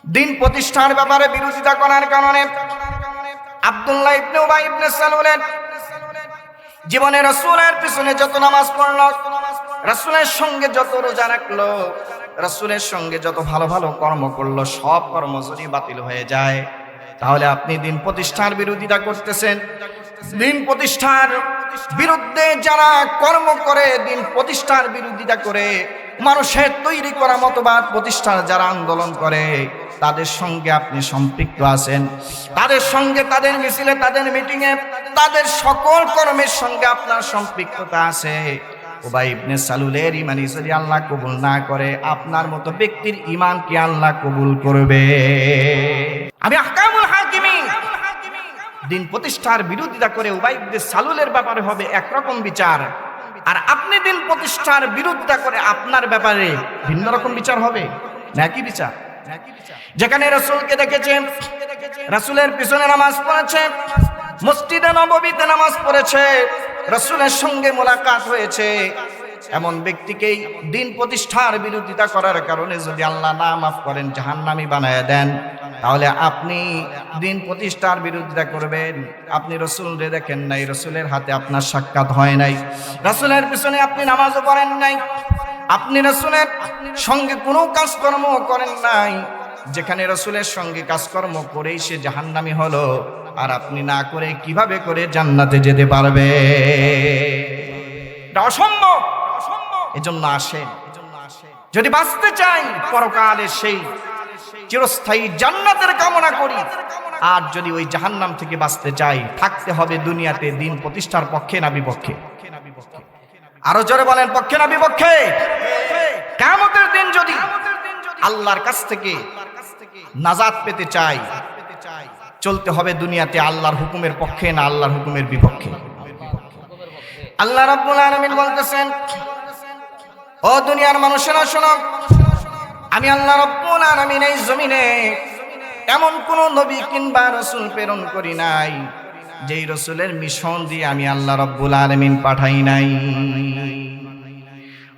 দিন প্রতিষ্ঠার ব্যাপারে বিরোধিতা করার কারণে আব্দুল্লাহ ইবনে উবাই ইবনে সালুলের জীবনে রাসূলের পিছনে যত নামাজ পড়লো, রাসূলের সঙ্গে যত রোজা রাখলো, রাসূলের সঙ্গে যত ভালো ভালো কর্ম করলো, সব কর্ম যদি বাতিল হয়ে যায়, তাহলে আপনি দিন প্রতিষ্ঠার বিরোধিতা করতেছেন। দিন প্রতিষ্ঠার বিরুদ্ধে যারা কর্ম করে, দিন প্রতিষ্ঠার বিরোধিতা করে, মানুষের তৈরি করা মতবাদ প্রতিষ্ঠার যারা আন্দোলন করে, তাদের সঙ্গে আপনি সম্পৃক্ত আছেন। তাদের সঙ্গে, তাদের মিছিলে, তাদের মিটিংয়ে, তাদের সকল কর্মের সঙ্গে আপনার সম্পৃক্ততা আছে। উবাই ইবনে সালুলের ঈমানই যদি আল্লাহ কবুল না করে, আপনার মতো ব্যক্তির ঈমান কি আল্লাহ কবুল করবে? আমি আহকামুল হাকিমিন, দিন প্রতিষ্ঠার বিরোধিতা করে উবাই ইবনে সালুলের ব্যাপারে হবে একরকম বিচার, আর আপনি দিন প্রতিষ্ঠার বিরোধিতা করে আপনার ব্যাপারে ভিন্ন রকম বিচার হবে। নাকি বিচার? যেখানে রাসূলকে দেখেছেন, রাসূলের পিছনে নামাজ পড়েছে, মসজিদে নববীতে নামাজ পড়েছে, রাসূলের সঙ্গে মোলাকাত হয়েছে, এমন ব্যক্তিকেই দিন প্রতিষ্ঠার বিরোধিতা করার কারণে যদি আল্লাহ না মাফ করেন, জাহান্নামী বানায় দেন, তাহলে আপনি দিন প্রতিষ্ঠার বিরোধিতা করবেন। আপনি রাসূলকে দেখেন নাই, রাসূলের হাতে আপনার সাক্ষাৎ হয় নাই, রাসূলের পিছনে আপনি নামাজও পড়েন নাই, আপনি রাসূলের সঙ্গে কোনো কাজকর্ম করেন নাই। যেখানে রাসূলের সঙ্গে কাজকর্ম করেই সে জাহান্নামী হলো, আর আপনি না করে কিভাবে করে জান্নাতে যেতে পারবে? এটা অসম্ভব। এজন্য আসেন, যদি বাঁচতে চাই পরকালে সেই চিরস্থায়ী জান্নাতের কামনা করি, আর যদি ওই জাহান্নাম থেকে বাঁচতে চাই, থাকতে হবে দুনিয়াতে দিন প্রতিষ্ঠার পক্ষে না বিপক্ষে? আরো জোরে বলেন, পক্ষে না বিপক্ষে? কিয়ামতের দিন যদি আল্লাহর কাছ থেকে নাজাত পেতে চাই, চলতে হবে দুনিয়াতে আল্লাহর হুকুমের পক্ষে না আল্লাহর হুকুমের বিপক্ষে? আল্লাহ রাব্বুল আলামিন বলতেছেন, ও দুনিয়ার মানুষেরা শোনো, আমি আল্লাহ রাব্বুল আলামিন এই জমিনে এমন কোন নবী কিংবা রাসূল প্রেরণ করি নাই যেই রাসূলের মিশন দিয়ে আমি আল্লাহ রাব্বুল আলামিন পাঠাই নাই।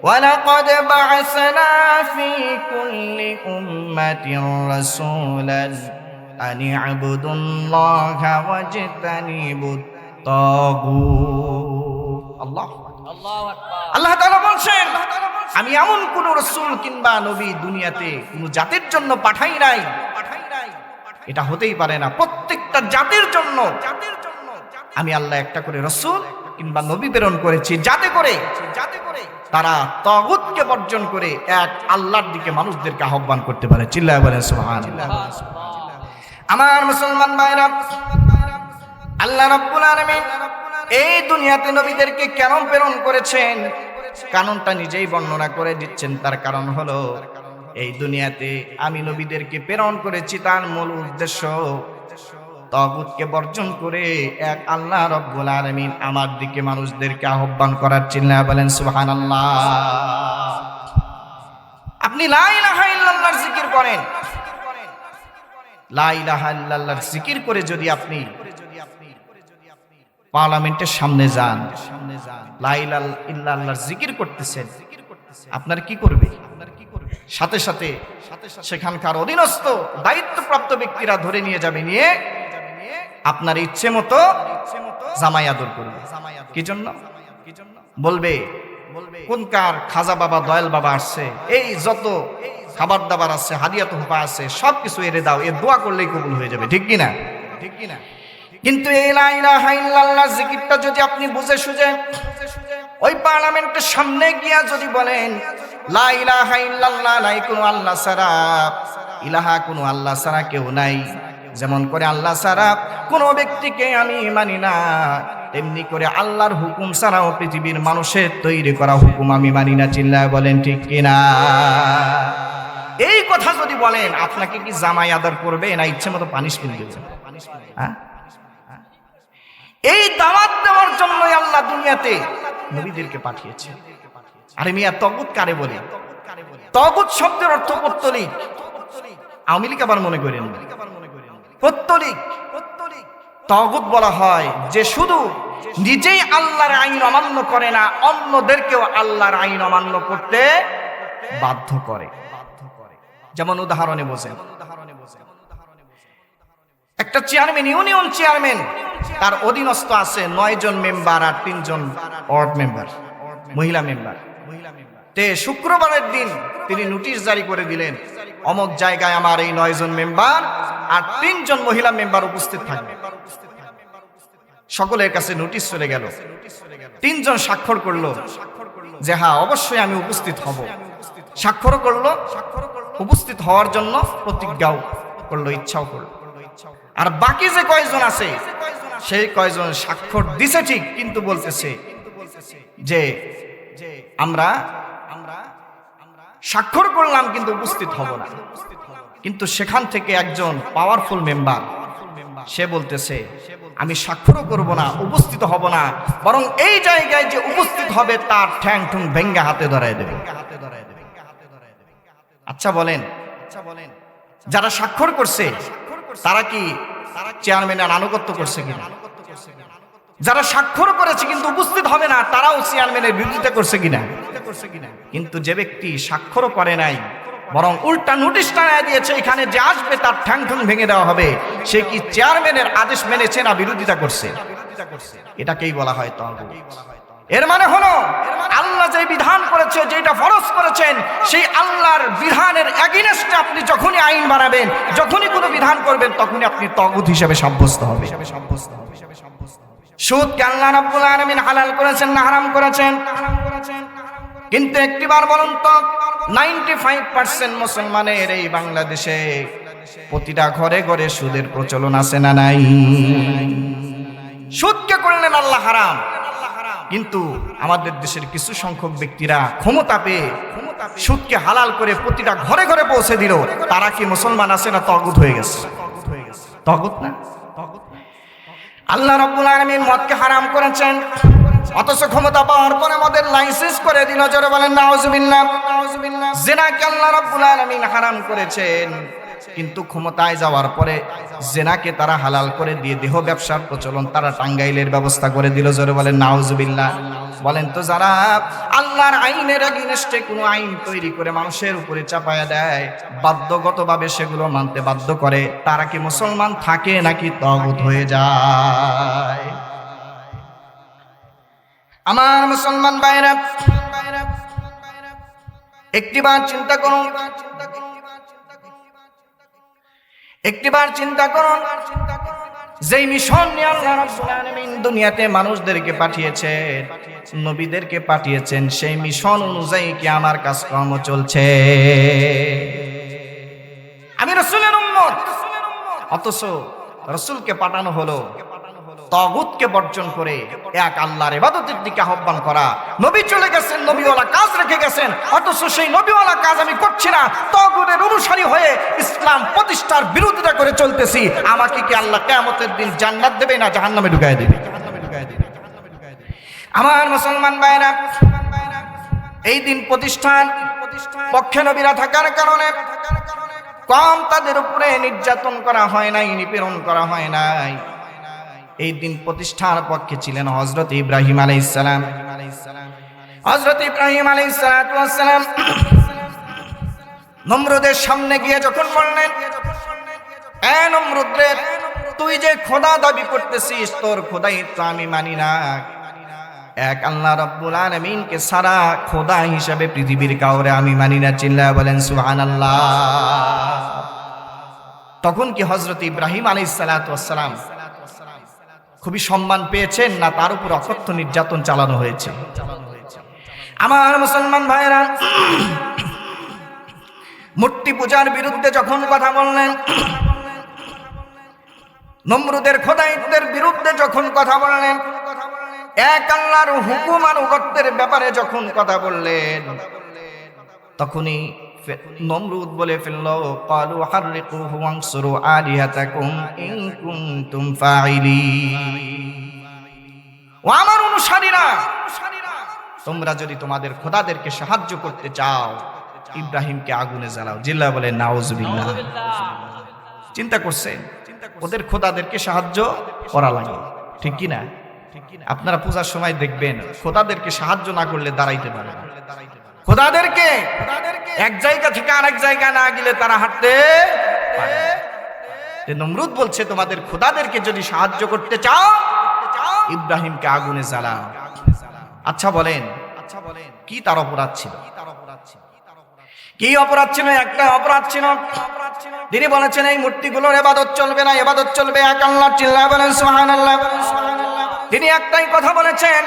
ওয়ালাকাদ বা'আসনা ফি কুল্লি উম্মাতির রাসূলান আন ই'বুদুল্লাহা ওয়াজতানিবুত তাগুত। আল্লাহ তাআলা বলছেন, আমি এমন কোন রাসূল কিংবা নবী দুনিয়াতে কোন জাতির জন্য পাঠাই নাই। এটা হতেই পারে না। প্রত্যেকটা জাতির জন্য আমি আল্লাহ একটা করে রাসূল কিংবা নবী প্রেরণ করেছি, যাতে করে তারা তাগুতকে বর্জন করে এক আল্লাহর দিকে মানুষদেরকে আহ্বান করতে পারে। চিল্লায় বলেন সুবহানাল্লাহ। আমার মুসলমান ভাইরা, আল্লাহ রাব্বুল আলামিন এই দুনিয়াতে নবীদেরকে কেন প্রেরণ করেছেন, কারণটা নিজেই বর্ণনা করে দিচ্ছেন। তার কারণ হলো, এই দুনিয়াতে আমি নবীদেরকে প্রেরণ করেছি, তার মূল উদ্দেশ্য তাগুতকে বর্জন করে এক আল্লাহ রাব্বুল আলামিন আমার দিকে মানুষদেরকে আহ্বান করার। চিল্লায়া বলেন সুবহানাল্লাহ। আপনি লা ইলাহা ইল্লাল্লাহর জিকির করেন, লা ইলাহা ইল্লাল্লাহর জিকির করে যদি আপনি পার্লামেন্টের সামনে যান, লা ইলাহা ইল্লাল্লাহর জিকির করতেছেন, আপনার কি করবে? সাথে সাথে সেখানকার অধীনস্থ দায়িত্বপ্রাপ্ত ব্যক্তিরা ধরে নিয়ে যাবে, নিয়ে আপনার ইচ্ছে মতো জামাই আদর করবে। কি জন্য? বলবে কোনকার খাজা বাবা, দয়াল বাবা আসছে, এই যত খাবার দাবার আছে, হাদিয়া তোহফা আছে, সবকিছু এরে দাও, এর দোয়া করলেই কবুল হয়ে যাবে। ঠিক কিনা? ঠিক কিনা? কিন্তু এই লা ইলাহা ইল্লাল্লাহ জিকিরটা যদি আপনি বুঝে সুঝে ওই পার্লামেন্টের সামনে গিয়া যদি বলেন, লা ইলাহা ইল্লাল্লাহ, নাই কোনো আল্লাহ ছাড়া, ইলাহা কোনো আল্লাহ ছাড়া কেউ নাই, যেমন করে আল্লাহ ছাড়া কোনো ব্যক্তিকে আমি মানি না, তেমনি করে আল্লাহর হুকুম ছাড়াও পৃথিবীর মানুষের তৈরি করা হুকুম আমি মানি না। চিল্লায় বলেন ঠিক কিনা? এই কথা যদি বলেন, আপনাকে কি জামাই আদর করবে না ইচ্ছে মতো পানিশমেন্ট দেবে? হ্যাঁ, এই দাওয়াত দেওয়ার জন্যই আল্লাহ দুনিয়াতে নবীদেরকে পাঠিয়েছে। আরে মিয়া, তাগুত কারে বলে? তাগুত শব্দের অর্থ পৌত্তলিক। আওয়ামী লীগ আবার মনে করেন পৌত্তলিক। তাগুত বলা হয় যে শুধু নিজেই আল্লাহর আইন অমান্য করে না, অন্যদেরকেও আল্লাহর আইন অমান্য করতে বাধ্য করে। যেমন উদাহরণে বোঝেন, একটা চেয়ারম্যান, ইউনিয়ন চেয়ারম্যান, তার অধীনস্থ আছে 9 জন মেম্বার আর 3 জন ওয়ার্ড মেম্বার, মহিলা মেম্বার। তে শুক্রবারের দিন তিনি নোটিশ জারি করে দিলেন, অমুক জায়গায় আমার এই 9 জন মেম্বার আর 3 জন মহিলা মেম্বার উপস্থিত থাকবে। সকলের কাছে নোটিশ চলে গেল। 3 জন স্বাক্ষর করলো যে হ্যাঁ অবশ্যই আমি উপস্থিত হব। স্বাক্ষরও করলো, উপস্থিত হওয়ার জন্য প্রতিজ্ঞাও করলো, ইচ্ছাও করলো। আর বাকি যে কয়জন আছে সেই কয়জন স্বাক্ষর দিছে ঠিক, কিন্তু বলতেছে যে আমরা স্বাক্ষর করলাম কিন্তু উপস্থিত হব না। কিন্তু সেখান থেকে একজন পাওয়ারফুল মেম্বার সে বলতেছে আমি স্বাক্ষরও করব না, উপস্থিত হব না, বরং এই জায়গায় যে উপস্থিত হবে তার ঠ্যাং ঠুং ভেঙ্গে হাতে ধরায় দেবে। আচ্ছা বলেন, যারা স্বাক্ষর করছে তারা কি চেয়ারম্যানের আনুগত্য করছে কিনা? যারা স্বাক্ষর করেছে কিন্তু উপস্থিত হবে না তারাও চেয়ারম্যানের বিরোধিতা করছে কিনা? কিন্তু যে ব্যক্তি স্বাক্ষরও করে নাই বরং উল্টা নোটিশ টানায় দিয়েছে এখানে যে আসবে তার ঠ্যাং ঠুং ভেঙে দেওয়া হবে, সে কি চেয়ারম্যানের আদেশ মেনেছে না বিরোধিতা করছে? এটাকেই বলা হয় তাগুত। এর মানে হলো আল্লাহ যে বিধান করেছে, যেটা ফরজ করেছেন, সেই আল্লাহর বিধানের এগেইনস্টে আপনি যখনই আইন বানাবেন, যখনই কোনো বিধান করবেন, তখনই আপনি তাগুত হিসেবে সাব্যস্ত হবে। সুদকে আল্লাহ রাব্বুল আলামিন হালাল করেছেন না হারাম করেছেন? কিন্তু একটিবার বলুন তো, 95% মুসলমানের এই বাংলাদেশে প্রতিটা ঘরে ঘরে সুদের প্রচলন আছে না নাই? সুদকে করলেন আল্লাহ হারাম, কিন্তু আমাদের দেশের কিছু সংখ্যক ব্যক্তিরা ক্ষমতা পেয়ে সুদকে হালাল করে প্রতিটা ঘরে ঘরে পৌঁছে দিল। তারা কি মুসলমান আছে না তাগুত হয়ে গেছে? তাগুত না। আল্লাহ রাব্বুল আলামিন মদকে হারাম করেছেন, অথচ ক্ষমতা পাওয়ার পরে মদের লাইসেন্স করে দিল। জোরে বলেন নাউজুবিল্লাহ। জিনাকে আল্লাহ রাব্বুল আলামিন হারাম করেছেন, কিন্তু ক্ষমতায় যাওয়ার পরে জিনাকে তারা হালাল করে দিয়ে দেহ ব্যবসার প্রচলন তারা টাঙ্গাইলের ব্যবস্থা করে দিল। জোরে বলেন নাউজুবিল্লাহ। বলেন তো, যারা আল্লাহর আইনের এগেইনস্টে কোনো আইন তৈরি করে মানুষের উপরে চাপায়া দেয়, বাধ্যগতভাবে সেগুলো মানতে বাধ্য করে, তারা কি মুসলমান থাকে নাকি তাগুত হয়ে যায়? আমার মুসলমান ভাইরা, একটিবার চিন্তা করুন, একটিবার চিন্তা করুন, যেই মিশন নিয়ে আল্লাহ রাব্বুল আলামিন দুনিয়াতে মানুষদেরকে পাঠিয়েছেন, নবীদেরকে পাঠিয়েছেন, সেই মিশন অনুযায়ী কি আমার কাজকর্ম চলছে? আমি রাসূলের উম্মত, অথচ রাসূলকে পাঠানো হলো তাগুতকে বর্জন করে এক আল্লাহর ইবাদতের দিকে আহ্বান করা। নবী চলে গেছেন, নবীওয়ালা কাজ রেখে গেছেন, অথচ সেই নবীওয়ালা কাজ আমি করছি না, তাগুতের অনুসারী হয়ে ইসলাম প্রতিষ্ঠার বিরোধিতা করে চলতেছি। আমাকে কি আল্লাহ কিয়ামতের দিন জান্নাত দেবে না জাহান্নামে ঢুকায় দেবে? আমার মুসলমান ভাইরা, এই দিন প্রতিষ্ঠান পক্ষে নবীরা থাকার কারণে কম তাদের উপরে নির্যাতন করা হয় নাই, নিপীড়ন করা হয় নাই। এই দিন প্রতিষ্ঠার পক্ষে ছিলেন হযরত ইব্রাহিম আলাইহিস সালাম। হযরত ইব্রাহিম আলাইহিস সালাম নমরুদের সামনে গিয়ে যখন বললেন, এ নমরুদ রে, তুই যে খোদা দাবি করতেছিস, তোর খোদাই তো আমি মানি না। এক আল্লাহ রাব্বুল আলামিনকে সারা খোদা হিসেবে পৃথিবীর কাউরে আমি মানি না। চিল্লায়া বলেন সুবহানাল্লাহ। তখন কি হযরত ইব্রাহিম আলাইহিস সালাম খুবই সম্মান পেয়েছেন, না তার উপর অকথ্য নির্যাতন চালানো হয়েছে? আমার মুসলমান ভাইরা, মূর্তি পূজার বিরুদ্ধে যখন কথা বললেন, নমরুদের খোদাইত্বের বিরুদ্ধে যখন কথা বললেন, এক আল্লাহর হুকুম আনুগত্যের ব্যাপারে যখন কথা বললেন, তখনই নমরুদ বলে ফেলল, ক্বালু হাররিকুহু ওয়ানসুরু আলিহাতাকুম ইন কুনতুম ফাইলিন। ও আমার অনুসারীরা, তোমরা যদি তোমাদের খোদাদেরকে সাহায্য করতে চাও, ইব্রাহিমকে আগুনে জ্বালাও। জিল্লা বলে নাউজুবিল্লাহ। চিন্তা করছেন, ওদের খোদাদেরকে সাহায্য করা লাগে, ঠিক কি না? আপনারা পূজার সময় দেখবেন, খোদাদেরকে সাহায্য না করলে দাঁড়াইতে পারে না। খোদাদেরকে এক জায়গা থেকে আরেক জায়গা না গেলে তারা হাঁটতে পারে। নমরুদ বলছে তোমাদের খোদাদেরকে যদি সাহায্য করতে চাও ইব্রাহিমকে আগুনে জ্বালাও। আচ্ছা বলেন কি তার অপরাধ ছিল? কি অপরাধ ছিল? একটা অপরাধ ছিল, তিনি বলেছেন এই মূর্তিগুলোর ইবাদত চলবে না, ইবাদত চলবে এক আল্লাহ। চিল্লায়ে বলেন সুবহানাল্লাহ। তিনি একটাই কথা বলেছেন,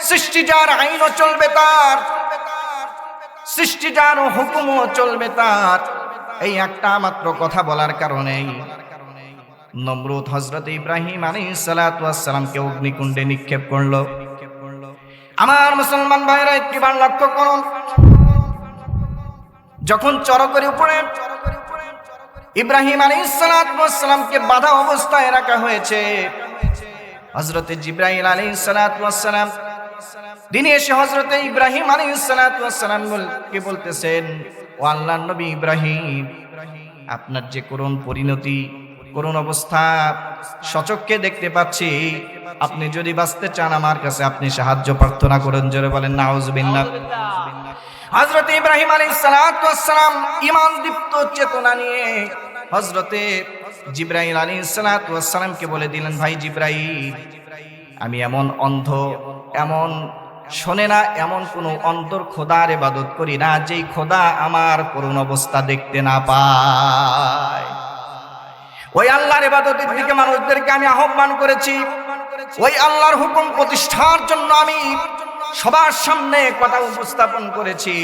সৃষ্টি যার আইনও চলবে তার, সৃষ্টি যার হুকুমও চলবে তার। এই একটা মাত্র কথা বলার কারণেই নমরুদ হযরত ইব্রাহিম আলাইহিস সালাতু ওয়াস সালামকে অগ্নিকুণ্ডে নিক্ষেপ করলো। আমার মুসলমান ভাইরা একবার লক্ষ্য করুন, যখন চরকের উপরে ইব্রাহিম আলাইহিস সালাতু ওয়াস সালামকে বাঁধা অবস্থায় রাখা হয়েছে, হযরত জিবরাইল আলাইহিস সালাতু ওয়াস সালাম তিনি এসে হযরত ইব্রাহিম আলাইহিস সালাতু ওয়াস সালামকে বলতেছেন, ও আল্লাহর নবী ইব্রাহিম, আপনার যে করুণ পরিণতি, করুণ অবস্থা সচক্ষে দেখতে পাচ্ছি, আপনি যদি বাঁচতে চান আমার কাছে আপনি সাহায্য প্রার্থনা করুন। জোরে বলেন নাউজুবিল্লাহ। হযরত ইব্রাহিম আলাইহিস সালাতু ওয়াস সালাম ঈমান দীপ্ত চেতনা নিয়ে হযরতে জিবরাইল আলাইহিস সালাতু ওয়াস সালামকে বলে দিলেন, ভাই জিবরাইল, আমি এমন অন্ধ, এমন শোনে না, এমন কোন অন্তর খোদার ইবাদত করি না যেই খোদা আমার করুণ অবস্থা দেখতে না পায়। ওই আল্লাহর ইবাদতের দিকে মানুষদেরকে আমি আহ্বান করেছি, ওই আল্লাহর হুকুম প্রতিষ্ঠার জন্য আমি সবার সামনে কথা উপস্থাপন করেছি,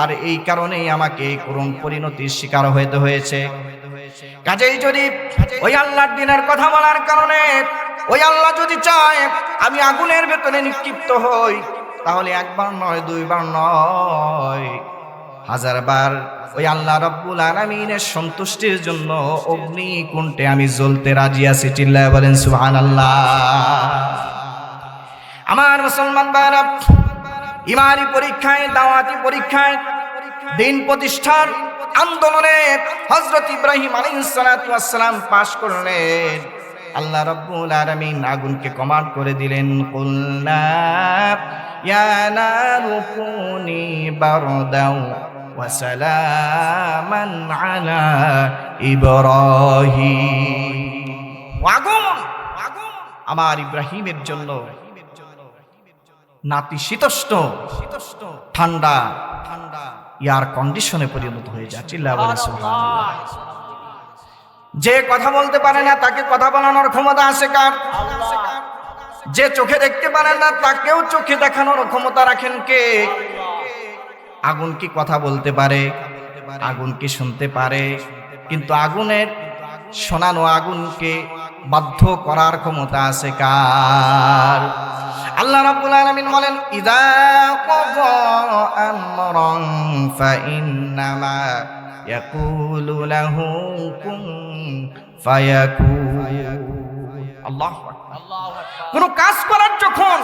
আর এই কারণেই আমাকে করুণ পরিণতির শিকার হতে হয়েছে। কাজেই যদি ওই আল্লাহর দ্বীনের কথা বলার কারণে ওই আল্লাহ যদি চায় আমি আগুনের ভেতরে নিক্ষিপ্ত হই, তাহলে একবার নয়, দুইবার নয়, 1000 বার ওই আল্লাহ রাব্বুল আলামিনের সন্তুষ্টির জন্য অগ্নিকুণ্ডে আমি জ্বলতে রাজি আছি। চিল্লায়ে বলেন সুবহানাল্লাহ। আমার মুসলমান ভাইরা, ইমানি পরীক্ষায়, দাওয়াতি পরীক্ষায়, দিন প্রতিষ্ঠার আন্দোলনে হযরত ইব্রাহিম আলাইহিস সালাতু ওয়াস সালাম পাশ করলেন। আল্লাহ রাব্বুল আলামিন আগুনকে কমান্ড করে দিলেন, কুলনা ইয়া নারু কুনি বারদাও ওয়া সালামান আলা ইব্রাহিম। আগুন আমার ইব্রাহিমের জন্য নাতিশীতোষ্ণ ঠান্ডা এয়ার কন্ডিশনে পরিণত হয়ে যায়। চিল্লায়ে বলেন সুবহানাল্লাহ। যে কথা বলতে পারে না তাকে কথা বলানোর ক্ষমতা আছে কার? যে চোখে দেখতে পারে না তাকেও চোখে দেখানোর ক্ষমতা রাখেন কে? আগুন কি কথা বলতে পারে? আগুন কি শুনতে পারে? কিন্তু আগুনের শোনানো, আগুনকে বাধ্য করার ক্ষমতা আছে কার? আল্লাহ রাব্বুল আলামিন বলেন, ইযা ক্বাযা আমরান ফাইন্নামা ইয়াকুলু লাহু কুন ফায়াকুন। আল্লাহু আকবার। কোন কাজ করার যখন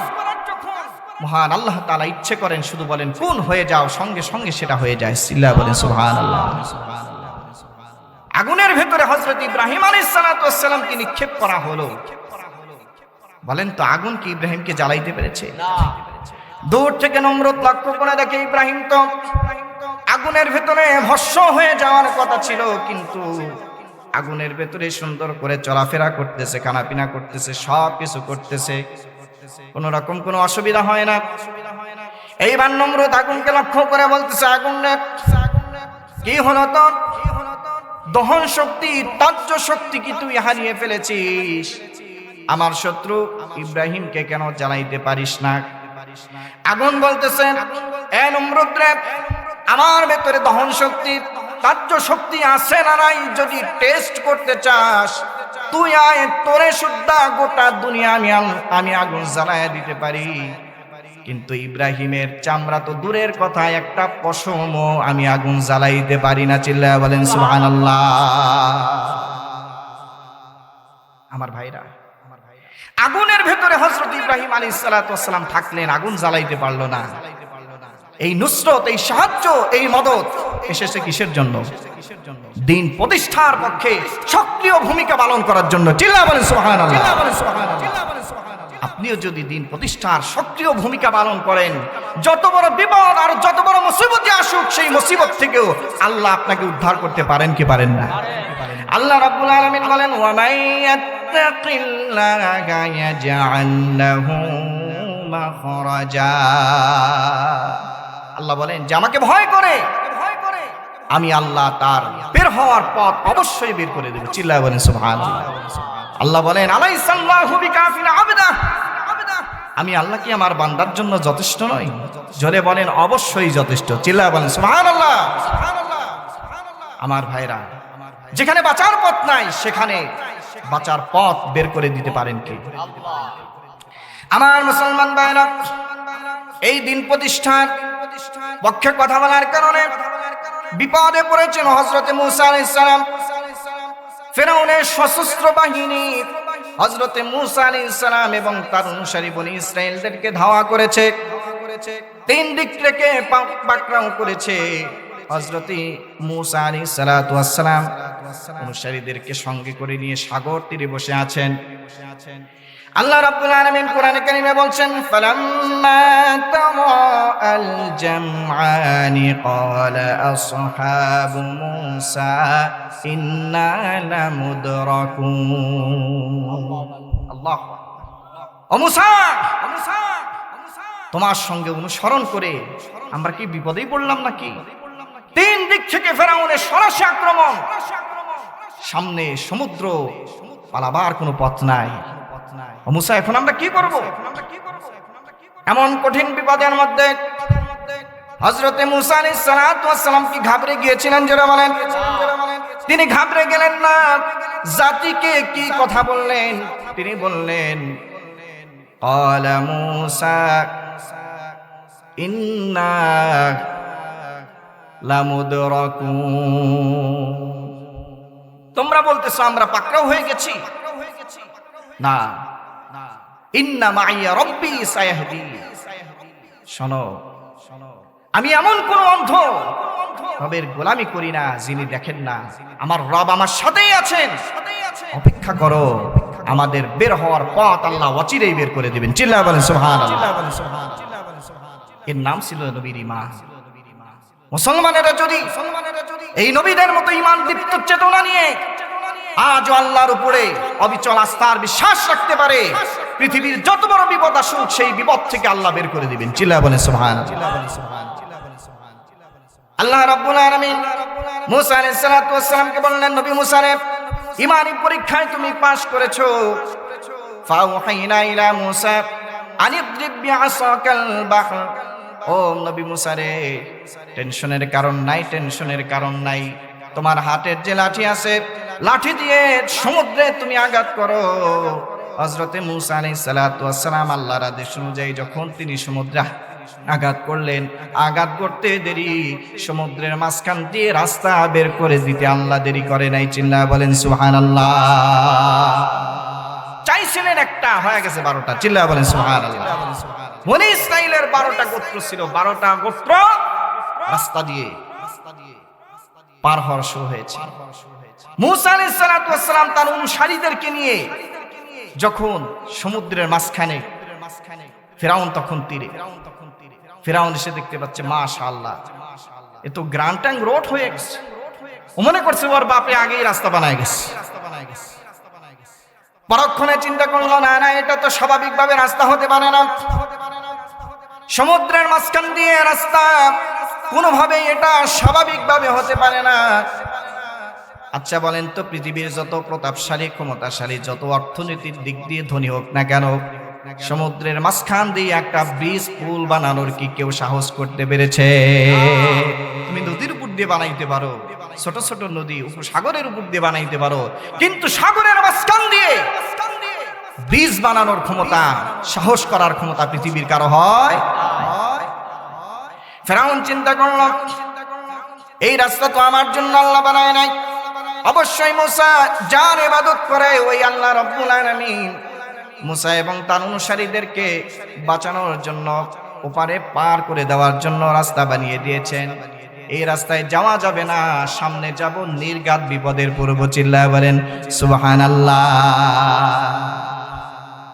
মহান আল্লাহ তাআলা ইচ্ছে করেন, শুধু বলেন কুন হয়ে যাও, সঙ্গে সঙ্গে সেটা হয়ে যায়। চিল্লায়ে বলেন সুবহানাল্লাহ। আগুনের ভেতরে হযরত ইব্রাহিম আলাইহিস সালাতু ওয়াস সালামকে নিক্ষেপ করা হলো। বলেন তো আগুন কি ইব্রাহিমকে জ্বালাইতে পেরেছে? দূর থেকে নমরুদ লক্ষ্য করে দেখে ইব্রাহিম তো আগুনের ভেতরে ভস্ম হয়ে যাওয়ার কথা ছিল, কিন্তু আগুনের ভেতরে সুন্দর করে চলাফেরা করতেছে, খানাপিনা করতেছে, সব কিছু করতেছে, কোন রকম কোনো অসুবিধা হয় না। এইবার নমরুদ আগুনকে লক্ষ্য করে বলতেছে, আগুন রে কি হলো তোর? দহন শক্তি, তাজ্য শক্তি কি তুই হারিয়ে ফেলেছিস? আমার শত্রু ইব্রাহিমকে কেন জ্বালাইতে পারিস না? আগুন বলতেছেন, এ নমরুদ রে, আমার ভেতরে দহন শক্তি, তাজ্য শক্তি আছে না নাই যদি টেস্ট করতে চাস তুই আয়, তোরে সুদ্ধা গোটা দুনিয়া আমি আগুন জ্বালায় দিতে পারি। কিন্তু ইব্রাহিমের চামড়া তো দূরের কথা, একটা পশমও আমি আগুন জ্বালাইতে পারি না। চিল্লায়া বলেন সুবহানাল্লাহ। আমার ভাইরা, আগুনের ভেতরে হযরত ইব্রাহিম আলাইহিস সালাতু ওয়াস সালাম থাকলেন, আগুন জ্বালাইতে পারলো না। এই নুসরত, এই সাহায্য, এই মদদ এসেছে কিসের জন্য? দিন প্রতিষ্ঠার পক্ষে সক্রিয় ভূমিকা পালন করার জন্য। চিল্লায়া বলেন সুবহানাল্লাহ। আপনিও যদি দিন প্রতিষ্ঠার সক্রিয় ভূমিকা পালন করেন, যত বড় বিপদ আর যত বড় মুসিবত আসুক, সেই মুসিবত থেকেও আল্লাহ আপনাকে উদ্ধার করতে পারেন কি পারেন না? আল্লাহ রাব্বুল আলামিন বলেন ওয়া মাইয়াত্তাকিল্লাহা ইয়াজআল লাহু মাখরাজা। আল্লাহ বলেন যে আমাকে ভয় করে আমি আল্লাহ তার বের হওয়ার পথ অবশ্যই বের করে দেব। চিল্লায় বলেন সুবহানাল্লাহ। আল্লাহ বলেন আলাইসাল্লাহু বিকাফিন আবদা, আমি আল্লাহ কি আমার বান্দার জন্য যথেষ্ট নই? জোরে বলেন অবশ্যই যথেষ্ট। চিল্লায় বলেন সুবহানাল্লাহ। আমার ভাইরা, যেখানে বাঁচার পথ নাই সেখানে বাঁচার পথ বের করে দিতে পারেন কি? আমার মুসলমান ভাইরা, এই দিন প্রতিষ্ঠার পক্ষে কথা বলার কারণে বিপদে পড়েছেন হযরত মূসা আলাইহিস সালাম। ফিরআউনের সশস্ত্র বাহিনী হযরত মূসা আলাইহিস সালাম এবং তার অনুসারী বনি ইসরাইলদেরকে ধাওয়া করেছে, তিন দিক থেকে পাকড়াও করেছে। হযরত মূসা আলাইহিস সালাতু ওয়াস সালাম অনুসারীদেরকে সঙ্গে করে নিয়ে সাগর তীরে বসে আছেন। আল্লাহ রাব্বুল আলামিন কোরআনে কারিমে বলছেন ফালাম্মা তারাআল জামআনি ক্বালা আসহাবু মূসা ইন্না লামুদরাকুন। আল্লাহ, ও মূসা, তোমার সঙ্গে অনুসরণ করে আমরা কি বিপদেই পড়লাম নাকি? তিন দিক থেকে ফিরআউনের সরাসরি আক্রমণ, সামনে সমুদ্র, পালাবার কোনো পথ নাই। ও মূসা, এখন আমরা কি করব? এমন কঠিন বিপদের মধ্যে হযরত মূসা আলাইহিস সালাতু ওয়াস সালাম কি ঘাবড়ে গিয়েছিলেন? যারা বলেন তিনি ঘাবড়ে গেলেন না। জাতিকে কি কথা বললেন? তিনি বললেন ক্বালা মূসা ইন্না লামুদরাকুন। তোমরা বলতেছো আমরা পাকড়াও হয়ে গেছি। না, ইন্না মাইয়া রব্বি সায়াহদিন। শোনো, আমি এমন কোন অন্ধ রবের গোলামি করি না যিনি দেখেন না। আমার রব আমার সাথেই আছেন। অপেক্ষা করো, আমাদের বের হওয়ার পথ আল্লাহ অচিরেই বের করে দিবেন। চিল্লায় বলেন সুবহানাল্লাহ। এর নাম ছিল নবীর ঈমান। মুসলমানেরা যদি এই নবীদের মতো ঈমান দীপ্ত চেতনা নিয়ে আজ আল্লাহর উপরে অবিচল আস্থার বিশ্বাস রাখতে পারে, পৃথিবীর যত বড় বিপদ আসুক সেই বিপদ থেকে আল্লাহ বের করে দিবেন। চিল্লায় বলেন সুবহানাল্লাহ। আল্লাহ রাব্বুল আলামিন মূসা আলাইহিস সালাতু ওয়াস সালামকে বললেন, নবী মূসা রে, ঈমানি পরীক্ষায় তুমি পাস করেছো। ফাওহাইনা ইলা মূসা আনিদ্রিব বিআসাকাল বাহর। ও নবী মূসা রে, টেনশনের কারণ নাই, টেনশনের কারণ নাই। তোমার হাতের যে লাঠি আছে, লাঠি দিয়ে সমুদ্রে তুমি আঘাত করো। হযরত মূসা আলাইহিস সালাতু ওয়াস সালাম আল্লাহর আদেশ অনুযায়ী যখন তিনি সমুদ্রে আঘাত করলেন, আঘাত করতে দেরি, সমুদ্রের মাঝখান দিয়ে রাস্তা বের করে দিতে আল্লাহ দেরি করে নাই। চিল্লায় বলেন সুবহানাল্লাহ। চাইছিলেন একটা, হয়ে গেছে 12টা। চিল্লায় বলেন সুবহানাল্লাহ। বনি ইসরাইলের 12টা গোত্র ছিল, 12টা গোত্র রাস্তা দিয়ে পার হওয়া শুরু হয়েছে। মূসা আলাইহিস সালাতু ওয়াস সালাম তার অনুসারীদেরকে নিয়ে যখন সমুদ্রের মাঝখানে, ফিরআউন তখন তীরে। ফিরআউন এসে দেখতে পাচ্ছে মাশাআল্লাহ, এ তো গ্র্যান্ড ট্যাঙ্ক রোড হয়ে গেছে। ও মনে করছে ওর বাপে আগেই রাস্তা বানায় গেছে। পরক্ষণে চিন্তা করলো, না না, এটা তো স্বাভাবিকভাবে রাস্তা হতে পারে না। সমুদ্রের মাঝখান দিয়ে রাস্তা কোনোভাবেই এটা স্বাভাবিকভাবে হতে পারে না। আচ্ছা বলেন তো, পৃথিবীর যত প্রতাপশালী, ক্ষমতাশালী, যত অর্থনীতির দিক দিয়ে ধনী হোক না কেন, সমুদ্রের মাঝখান দিয়ে একটা ব্রিজ, পুল বানানোর কি কেউ সাহস করতে পেরেছে? তুমি নদীর উপর দিয়ে বানাইতে পারো, ছোট ছোট নদী সাগরের উপর দিয়ে বানাইতে পারো, কিন্তু সাগরের মাঝখান দিয়ে ব্রিজ বানানোর ক্ষমতা, সাহস করার ক্ষমতা পৃথিবীর কারো হয়? ফিরআউন চিন্তা করল, এই রাস্তা তো আমার জন্য আল্লাহ বানায় নাই। অবশ্যই মূসা যার ইবাদত করে ওই আল্লাহ রাব্বুল আলামিন মূসা এবং তার অনুসারীদেরকে বাঁচানোর জন্য, ওপারে পার করে দেওয়ার জন্য রাস্তা বানিয়ে দিয়েছেন। এই রাস্তায় যাওয়া যাবে না, সামনে যাব নির্ঘাত বিপদের পূর্ব। চিল্লায় বলেন সুবহানাল্লাহ।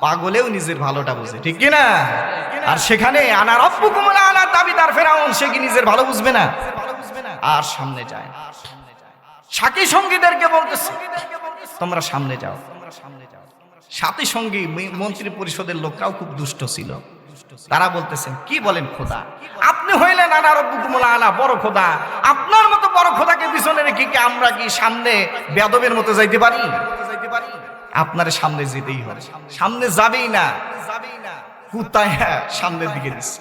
পাগলেও নিজের ভালোটা বুঝে, ঠিক কি না? আর সেখানে আনা রব্বুকুমুল আলা দাবিদার ফিরআউন, সে কি নিজের ভালো বুঝবে না? আর সামনে যায়। সাথী সঙ্গীদেরকে বলতেছে তোমরা সামনে যাও। সাথী সঙ্গী মন্ত্রী পরিষদের লোকরাও খুব দুষ্ট ছিল। তারা বলতেছেন কি বলেন খোদা, আপনি হইলেন আনা রব্বুকুমুল আলা, বড় খোদা, আপনার মতো বড় খোদাকে পিছনে রেখে কি আমরা কি সামনে বেয়াদবের মতো যাইতে পারি? আপনার সামনে যেতেই হবে। সামনে যাবেই না, কুতায় সামনের দিকে দিচ্ছে।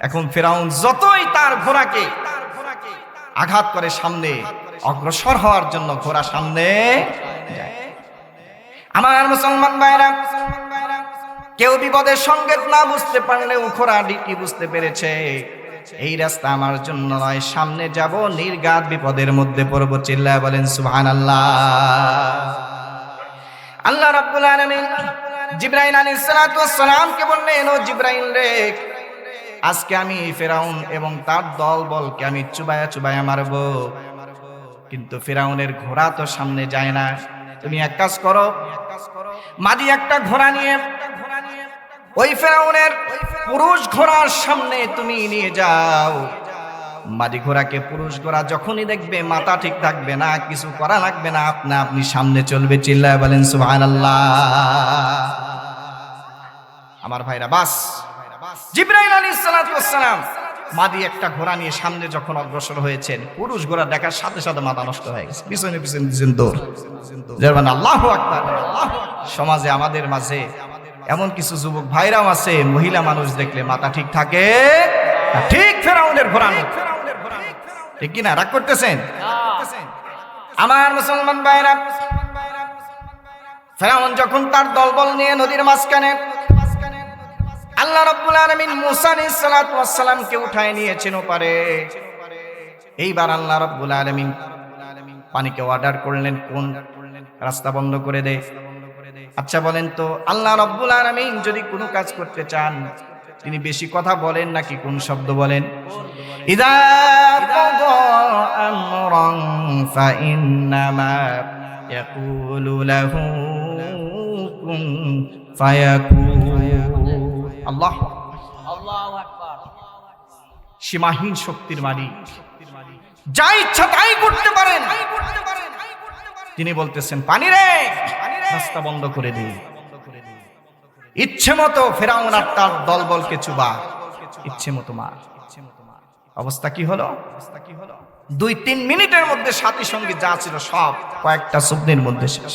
এখন ফেরাউন যতই তার ঘোড়াকে আঘাত করে সামনে অগ্রসর হওয়ার জন্য ঘোড়া সামনে যায়। আমার মুসলমান ভাইরা, কেউ বিপদের সংকেত না বুঝতে পারলেও ঘোড়া ডিটি বুঝতে পেরেছে এই রাস্তা আমার জন্য নয়, সামনে যাব, নির্ঘাত বিপদের মধ্যে পড়ব। চিল্লায় বলেন সুবহানাল্লাহ। আল্লাহ রাব্বুল আলামিন জিবরাইল আলাইহিস সালাতু ওয়াস সালামকে বললেন, ও জিবরাইল রে, আজকে আমি ফেরাউন এবং তার দলবলকে আমি চুবায়া চুবায়া মারব, কিন্তু ফেরাউনের ঘোড়া তো সামনে যায় না। তুমি এক কাজ করো, মাদি একটা ঘোড়া নিয়ে ওই ফেরাউনের পুরুষ ঘোড়ার সামনে তুমি নিয়ে যাও। মাদি ঘোড়াকে পুরুষ ঘোড়া যখনই দেখবে মাথা ঠিক থাকবে না, কিছু করা লাগবে না, আপনা আপনি সামনে চলবে। চিল্লায় বলেন সুবহানাল্লাহ। আমার ভাইরা, বাস জিবরাইল আলাইহিস সালাতু ওয়াস সালাম মাদি একটা ঘোড়া নিয়ে সামনে যখন অগ্রসর হয়েছেন, পুরুষ ঘোড়া দেখার সাথে সাথে মাথা নষ্ট হয়ে গেছে, পিছনে পিছনে দিয়েছেন দৌড়। যেমন আল্লাহু আকবার। সমাজে আমাদের মাঝে এমন কিছু যুবক ভাইরাও আছে, মহিলা মানুষ দেখলে মাথা ঠিক থাকে, ঠিক ফেরাউনের ঘোড়া ঠিক কিনা? রাগ করতেছেন? আমার মুসলমান ভাইরা, ফেরাউন যখন তার দলবল নিয়ে নদীর মাঝখানে, আল্লাহ রাব্বুল আলামিন মুসা আলাইহিস সালাতু ওয়াস সালামকে উঠায় নিয়েছেন ওপারে। এইবার আল্লাহ রাব্বুল আলামিন পানিকে অর্ডার করলেন, কোন রাস্তা বন্ধ করে দে। আচ্ছা বলেন তো, আল্লাহ রাব্বুল আলামিন যদি কোনো কাজ করতে চান, তিনি বেশি কথা বলেন নাকি কোন শব্দ বলেন? ইযা কাদা আমরান ফাইন্নামা ইয়াকুলু লাহু কুন ফায়াকুন। আল্লাহু আকবার। সীমাহীন শক্তির মালিক, যা ইচ্ছা তাই করতে পারেন। তিনি বলতেছেন, পানি রে, রাস্তা বন্ধ করে দিই। ইচ্ছে মতো ফেরাউন আর তার দলবলকে চুবা, ইচ্ছে মতো মার। অবস্থা কি হলো? 2-3 মিনিটের মধ্যে সাথী সঙ্গী যা ছিল সব কয়েকটা সুবনির মধ্যে শেষ।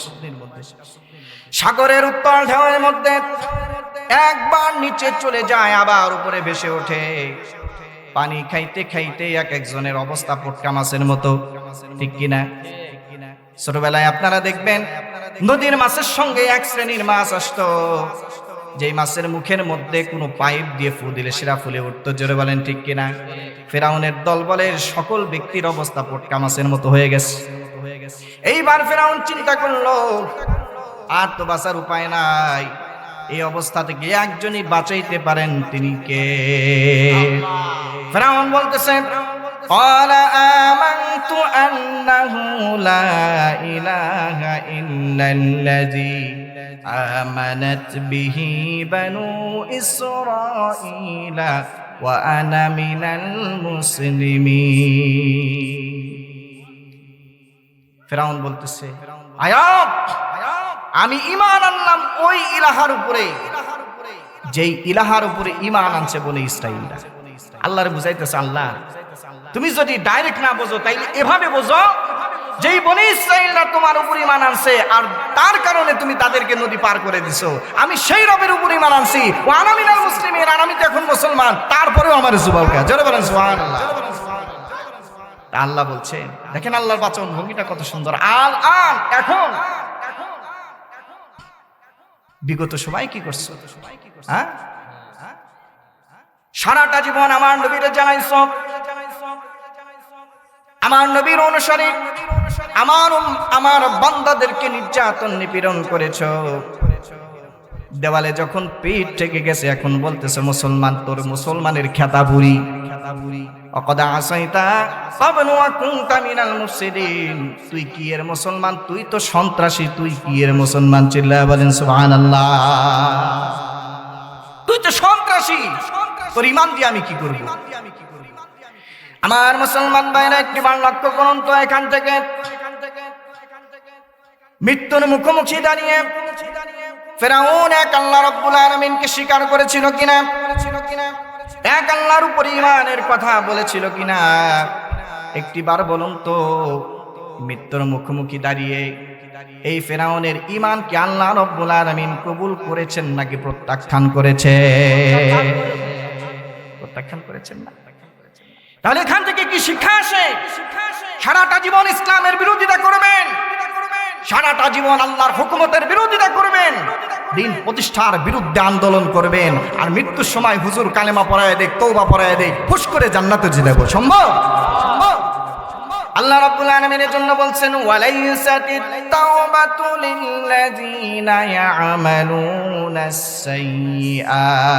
সাগরের উত্তাল ঢেউয়ের মধ্যে একবার নিচে চলে যায়, আবার উপরে ভেসে ওঠে। পানি খাইতে খাইতে এক একজনের অবস্থা পটকা মাছের মতো, ঠিক কিনা? ছোটবেলায় আপনারা দেখবেন নদীর মাছের সঙ্গে এক শ্রেণীর মাছ আসতো, যেই মাছের মুখের মধ্যে কোনো পাইপ দিয়ে ফু দিলে সেরা ফুলে উঠতো। জোরে বলেন ঠিক কিনা? ফেরাউনের দলবলের সকল ব্যক্তির অবস্থা পটকা মাছের মতো হয়ে গেছে। এইবার ফেরাউন চিন্তা করলো, আর তো বাঁচার উপায় নাই, এই অবস্থা থেকে একজনই বাঁচাইতে পারেন, তিনি কে? ফেরাউন বলতেছেন, قال آمنت أنه لا إله إلا الذي آمنت به بنو إسرائيل وأنا من المسلمين। ফেরাউন বলতেছে, আয়াত, আমি ঈমান আনলাম ওই ইলাহার উপরে, যেই ইলাহার উপরে ঈমান আনছে বনি ইসরাঈলরা। আল্লাহর বুঝাইতেছে, আল্লাহ তুমি যদি ডাইরেক্ট না বোঝো তাইলে এভাবে বোঝো, যেই বনি ইসরাঈলরা তোমার উপর ঈমান আনছে আর তার কারণে তুমি তাদেরকে নদী পার করে দিছো, আমি সেই রবের উপর ঈমান আনছি, ওয়া আনা মিনাল মুসলিমিন, আর আমি তো এখন মুসলমান, তারপরেও আমার যুবকরা। জোরে বলেন সুবহানাল্লাহ। আল্লাহ বলছেন, দেখেন আল্লাহর বাচন ভঙ্গিটা কত সুন্দর। আল আন, এখন। বিগত সময় কি করছো? হ্যাঁ, সারাটা জীবন আমার নবীর জানাইছো, আমার নবীর অনুসারী, আমার বান্দাদেরকে নির্যাতন নিপীড়ন করেছো। দেওয়ালে যখন পিঠ থেকে গেছে, এখন বলতেছে মুসলমান, তোর মুসলমানের খেতা বুড়ি। অকদা আসাইতা তাবনু কুনতা মিনাল মুফসিদিন, তুই কি এর মুসলমান? তুই তো সন্ত্রাসী, তুই কি এর মুসলমান? চিল্লায়া বলেন সুবহানাল্লাহ। তুই তো সন্ত্রাসী, তোর ঈমান দিয়ে আমি কি করব? আমার মুসলমান ভাইরা, একটিবার লক্ষ্য করুন তো, এখান থেকে মৃত্যুর মুখোমুখি দাঁড়িয়ে ফেরাউন এক আল্লাহ রাব্বুল আলামিনকে স্বীকার করেছিল কিনা, এক আল্লাহর উপর ঈমানের কথা বলেছিল কিনা, একটিবার বলুন তো। মৃত্যুর মুখোমুখি দাঁড়িয়ে এই ফেরাউনের ঈমানকে আল্লাহ রাব্বুল আলামিন কবুল করেছেন নাকি প্রত্যাখ্যান করেছে? প্রত্যাখ্যান করেছেন না। তাহলে এখান থেকে কি শিক্ষা আসে? সারাটা জীবন ইসলামের বিরোধিতা করবেন, সারাটা জীবন আল্লাহর হুকুমতের বিরোধিতা করবেন, দিন প্রতিষ্ঠার বিরুদ্ধে আন্দোলন করবেন, আর মৃত্যুর সময় হুজুর কালেমা পড়ায় দেখ, তওবা পড়ায় দেখ, ফুস করে জান্নাতে যাব, সম্ভব? আল্লাহ রাব্বুল আলামিনের জন্য বলছেন ওয়ালাইসাতিত তাওবাতু লিল্লাযিনা ইয়ামালুনাস সাইয়্যাত।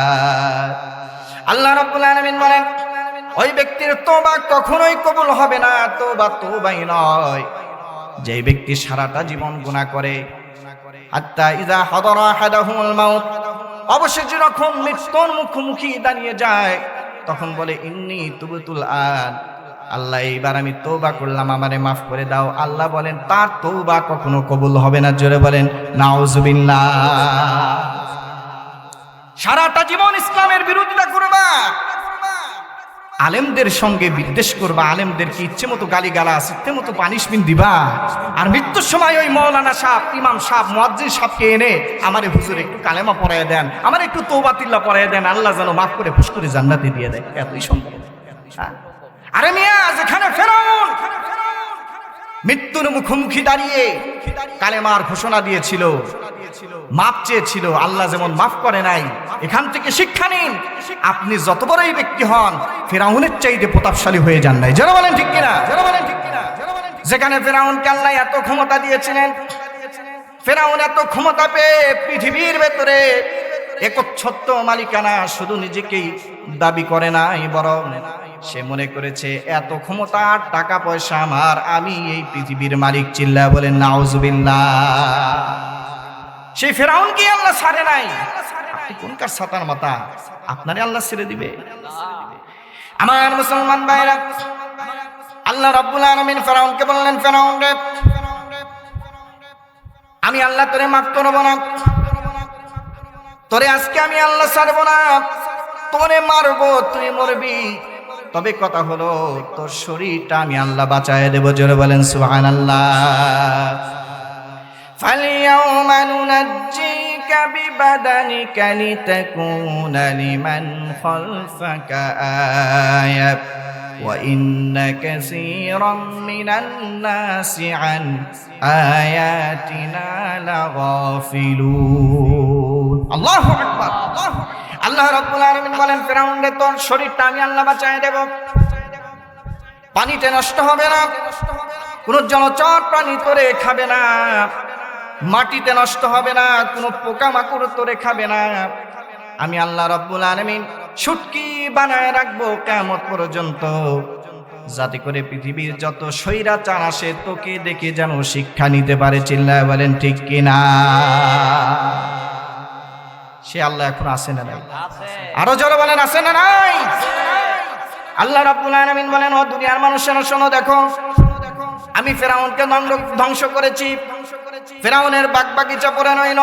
আল্লাহ রাব্বুল আলামিন বলেন ওই ব্যক্তির তওবা কখনোই কবুল হবে না, তওবা তওবাই নয়। যে ব্যক্তি সারাটা জীবন গুনাহ করে, হাত্তা ইযা হাদারা আহাদাহুল মাউত, অবশেষে যখন মৃত্যুর মুখোমুখি দাঁড়িয়ে যায় তখন বলে ইন্নী তুবতুল আন, আল্লাহ এইবার আমি তওবা করলাম, আমারে মাফ করে দাও। আল্লাহ বলেন তার তওবা কখনো কবুল হবে না। জোরে বলেন নাউজুবিল্লাহ। সারাটা জীবন ইসলামের বিরোধিতা করবা, আলেমদের সঙ্গে বিদ্বেষ করবা, আলেমদেরকে ইচ্ছে মতো গালিগালাজ, ইচ্ছে মতো পানিশমেন্ট দিবা, আর মৃত্যুর সময় ওই মৌলানা সাহেব, ইমাম সাহেব, মুয়াজ্জিন সাহেবকে এনে আমারে হুজুর একটু কালেমা পড়ায় দেন, আমার একটু তওবা তিল্লা পড়ায় দেন, আল্লাহ যেন মাফ করে ফুস করে জান্নাতে দিয়ে দেয়, এতই সম্ভব। আরে মিয়া, যেখানে ফেরাউন মৃত্যুর মুখোমুখি দাঁড়িয়ে কালেমার ঘোষণা দিয়েছিল, মাপ চেয়েছিল, আল্লাহ যেমন মাফ করে নাই, এখান থেকে শিক্ষা নিন। আপনি যত বড়ই ব্যক্তি হন, ফেরাউনের চাইতে প্রতাপশালী হয়ে যান নাই। যারা বলেন ঠিক কিনা? যেখানে ফেরাউনকে আল্লাহ এত ক্ষমতা দিয়েছিলেন, ফেরাউন এত ক্ষমতা পেয়ে পৃথিবীর ভেতরে একচ্ছত্র মালিকানা শুধু নিজেকেই দাবি করে নাই, বরং সে মনে করেছে এত ক্ষমতা আর টাকা পয়সা আমার, আমি এই পৃথিবীর মালিক। চিল্লা বলেন নাউজুবিল্লাহ। সেই ফেরাউনকে আল্লাহ ছাড়ে নাই। আপনি কোনকার ছাতার মাথা, আপনারে আল্লাহ ছেড়ে দিবে? আমার মুসলমান ভাইরা, আল্লাহ রাব্বুল আলামিন ফেরাউনকে বললেন, ফেরাউন রে, আমি আল্লাহ তোরে মাফ করব না, তোরে আজকে আমি আল্লাহ ছাড়ব না, তোরে মারবো, তুই মরবি, তবে কথা হলো তোর শরীরটা আমি আল্লাহ বাঁচায় দেব। জোরে বলেন সুবহানাল্লাহ। ফালইয়াউমা নুনাজ্জিকা বিবাদানিকা লিতাকুনা লিমান খালফাকা আয়া ওয়া ইন্না কাসীরাম মিনান নাসি আন আয়াতিনা লাগাফিলুন। আল্লাহু আকবার। আল্লাহ রাব্বুল আলামিন বলেন, ফেরাউন রে, তোর শরীরটা আমি আল্লাহ বাঁচায় দেব, পানিতে নষ্ট হবে না, কোন জলচর প্রাণী তোরে খাবে না, মাটিতে নষ্ট হবে না, কোন পোকামাকড় তোরে খাবে না। আমি আল্লাহ রাব্বুল আলামিন শুটকি বানায় রাখবো কিয়ামত পর্যন্ত, যাতে করে পৃথিবীর যত স্বৈরাচার আসে তোকে দেখে যেন শিক্ষা নিতে পারে। চিল্লায় বলেন ঠিক কিনা? সে আল্লাহ এখন আছে না নাই? আরো জোরে বলেন আছে না নাই? আল্লাহ রাব্বুল আলামিন বলেন, ও দুনিয়ার মানুষেরা শোনো, দেখো আমি ফেরাউনকে ধ্বংস করেছি, ফেরাউনের বাগবাগিচা পড়ে নইল,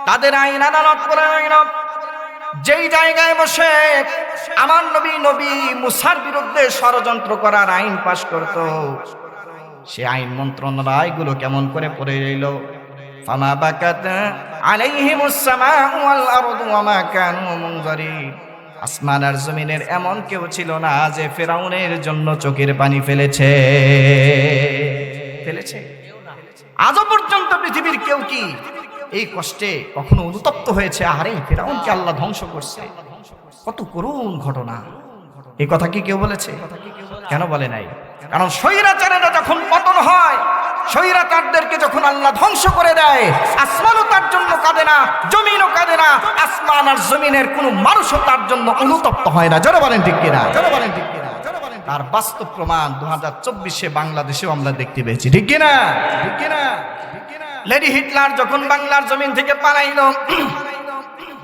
তাদের আইন আদালত পড়ে নইল, যেই জায়গায় বসে আমার নবী মুসার বিরুদ্ধে ষড়যন্ত্র করার আইন পাশ করত, সে আইন মন্ত্রণালয়গুলো কেমন করে পড়ে রইল। ফামা বাকাত আলাইহিমুস সামাউ ওয়াল আরদু ওয়া মা কানু মুনজারিন। আসমান আর জমিনের এমন কেউ ছিল না যে ফেরাউনের জন্য চোখের পানি ফেলেছে। আজও পর্যন্ত পৃথিবীর কেউ কি এই কষ্টে কখনো অনুতপ্ত হয়েছে? আরে ফেরাউনকে আল্লাহ ধ্বংস করছে, কত করুণ ঘটনা। এই কথা কি কেউ বলেছে? কেন বলে নাই? কারণ স্বৈরাচারেরা যখন পতন হয়, স্বৈরাচারদেরকে যখন আল্লাহ ধ্বংস করে দেয়, আসমানও তার জন্য কাঁদে না, জমিনও কাঁদে না, আসমান আর জমিনের কোনো মানুষও তার জন্য অনুতপ্ত হয় না। যারা বলেন ঠিক কিনা? তার বাস্তব প্রমাণ 2024-এ বাংলাদেশেও আমরা দেখতে পেয়েছি। ঠিক কিনা? লেডি হিটলার যখন বাংলার জমিন থেকে পালাইল,